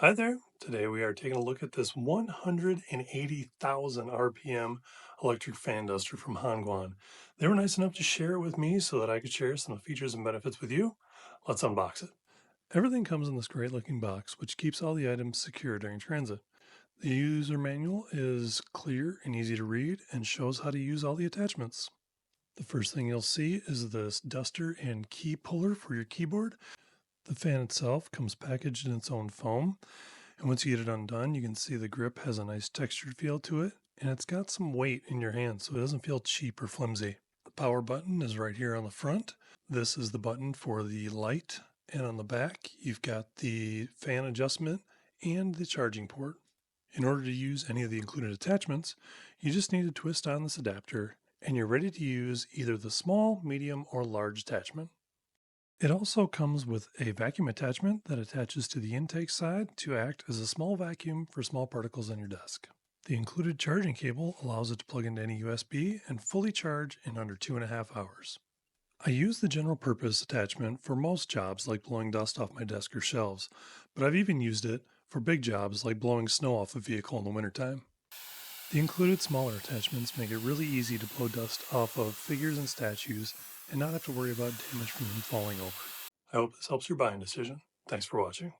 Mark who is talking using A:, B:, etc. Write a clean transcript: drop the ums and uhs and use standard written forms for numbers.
A: Hi there. Today we are taking a look at this 180,000 RPM electric fan duster from Hongguan. They were nice enough to share it with me so that I could share some of the features and benefits with you. Let's unbox it. Everything comes in this great looking box, which keeps all the items secure during transit. The user manual is clear and easy to read and shows how to use all the attachments. The first thing you'll see is this duster and key puller for your keyboard. The fan itself comes packaged in its own foam, and once you get it undone, you can see the grip has a nice textured feel to it, and it's got some weight in your hand, so it doesn't feel cheap or flimsy. The power button is right here on the front. This is the button for the light, and on the back, you've got the fan adjustment and the charging port. In order to use any of the included attachments, you just need to twist on this adapter, and you're ready to use either the small, medium, or large attachment. It also comes with a vacuum attachment that attaches to the intake side to act as a small vacuum for small particles on your desk. The included charging cable allows it to plug into any USB and fully charge in under 2.5 hours. I use the general purpose attachment for most jobs like blowing dust off my desk or shelves, but I've even used it for big jobs like blowing snow off a vehicle in the wintertime. The included smaller attachments make it really easy to blow dust off of figures and statues and not have to worry about damage from them falling over. I hope this helps your buying decision. Thanks for watching.